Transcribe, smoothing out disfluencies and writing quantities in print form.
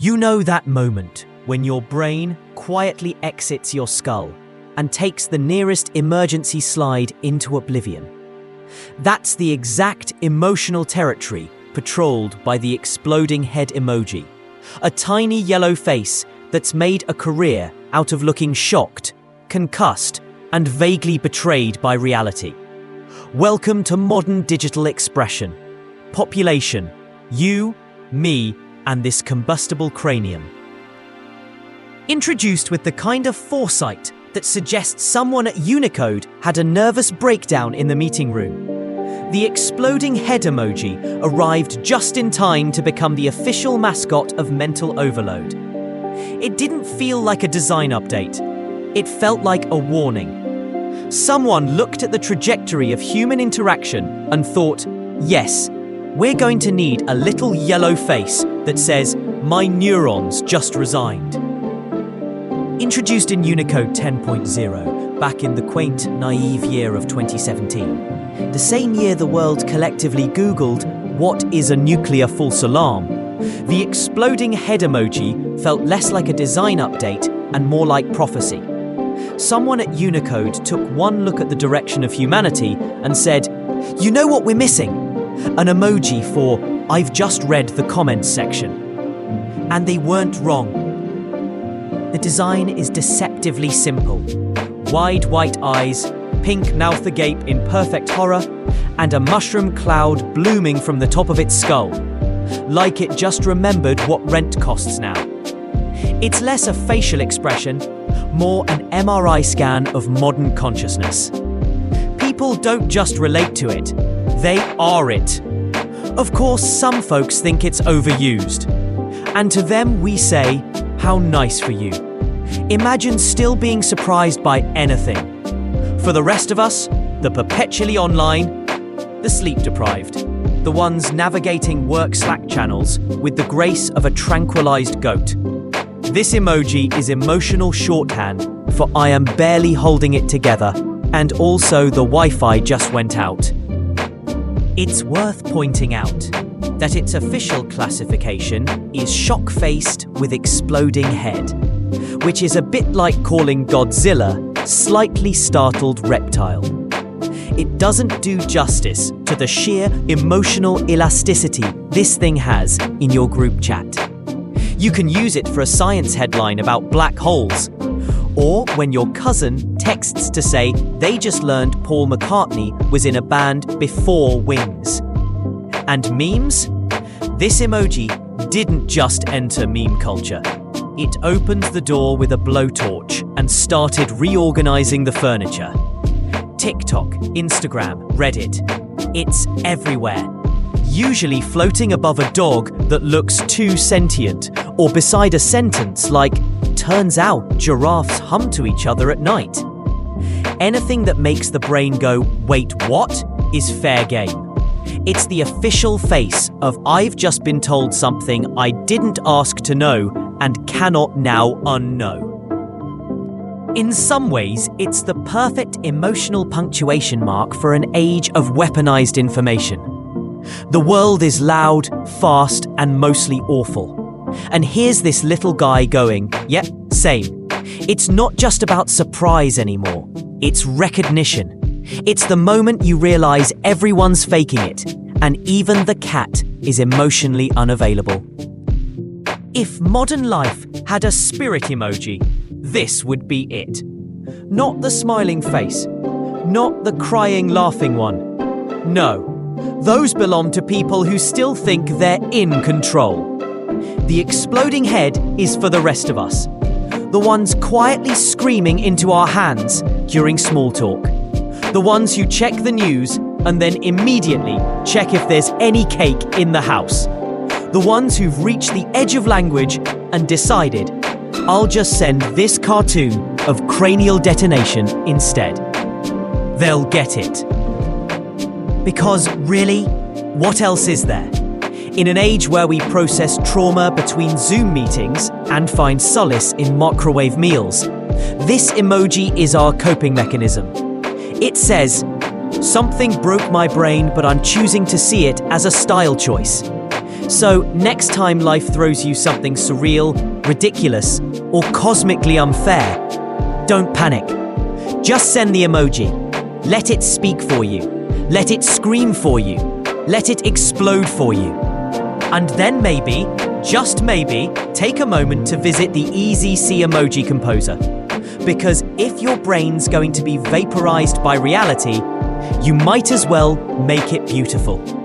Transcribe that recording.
You know that moment when your brain quietly exits your skull and takes the nearest emergency slide into oblivion. That's the exact emotional territory patrolled by the exploding head emoji, a tiny yellow face that's made a career out of looking shocked, concussed, and vaguely betrayed by reality. Welcome to modern digital expression. Population, you, me, and this combustible cranium. Introduced with the kind of foresight that suggests someone at Unicode had a nervous breakdown in the meeting room, the exploding head emoji arrived just in time to become the official mascot of mental overload. It didn't feel like a design update. It felt like a warning. Someone looked at the trajectory of human interaction and thought, yes, we're going to need a little yellow face that says, "My neurons just resigned." Introduced in Unicode 10.0 back in the quaint, naive year of 2017, the same year the world collectively Googled, "What is a nuclear false alarm?" the exploding head emoji felt less like a design update and more like prophecy. Someone at Unicode took one look at the direction of humanity and said, "You know what we're missing? An emoji for 'I've just read the comments section.'" And they weren't wrong. The design is deceptively simple. Wide white eyes, pink mouth agape in perfect horror, and a mushroom cloud blooming from the top of its skull. Like it just remembered what rent costs now. It's less a facial expression, more an MRI scan of modern consciousness. People don't just relate to it, they are it. Of course, some folks think it's overused. And to them we say, how nice for you. Imagine still being surprised by anything. For the rest of us, the perpetually online, the sleep-deprived, the ones navigating work Slack channels with the grace of a tranquilized goat. This emoji is emotional shorthand for "I am barely holding it together," and also the Wi-Fi just went out. It's worth pointing out that its official classification is shock-faced with exploding head, which is a bit like calling Godzilla slightly startled reptile. It doesn't do justice to the sheer emotional elasticity this thing has in your group chat. You can use it for a science headline about black holes, or when your cousin texts to say they just learned Paul McCartney was in a band before Wings. And memes? This emoji didn't just enter meme culture. It opened the door with a blowtorch and started reorganizing the furniture. TikTok, Instagram, Reddit. It's everywhere. Usually floating above a dog that looks too sentient, or beside a sentence like, "Turns out giraffes hum to each other at night." Anything that makes the brain go, "Wait, what?" is fair game. It's the official face of "I've just been told something I didn't ask to know and cannot now unknow." In some ways, it's the perfect emotional punctuation mark for an age of weaponized information. The world is loud, fast, and mostly awful. And here's this little guy going, "Yep, same." It's not just about surprise anymore. It's recognition. It's the moment you realize everyone's faking it, and even the cat is emotionally unavailable. If modern life had a spirit emoji, this would be it. Not the smiling face, not the crying laughing one. No, those belong to people who still think they're in control. The exploding head is for the rest of us. The ones quietly screaming into our hands during small talk. The ones who check the news and then immediately check if there's any cake in the house. The ones who've reached the edge of language and decided, "I'll just send this cartoon of cranial detonation instead." They'll get it. Because really, what else is there? In an age where we process trauma between Zoom meetings and find solace in microwave meals, this emoji is our coping mechanism. It says, "Something broke my brain, but I'm choosing to see it as a style choice." So, next time life throws you something surreal, ridiculous, or cosmically unfair, don't panic. Just send the emoji. Let it speak for you. Let it scream for you. Let it explode for you. And then maybe, just maybe, take a moment to visit the Easy C Emoji Composer. Because if your brain's going to be vaporized by reality, you might as well make it beautiful.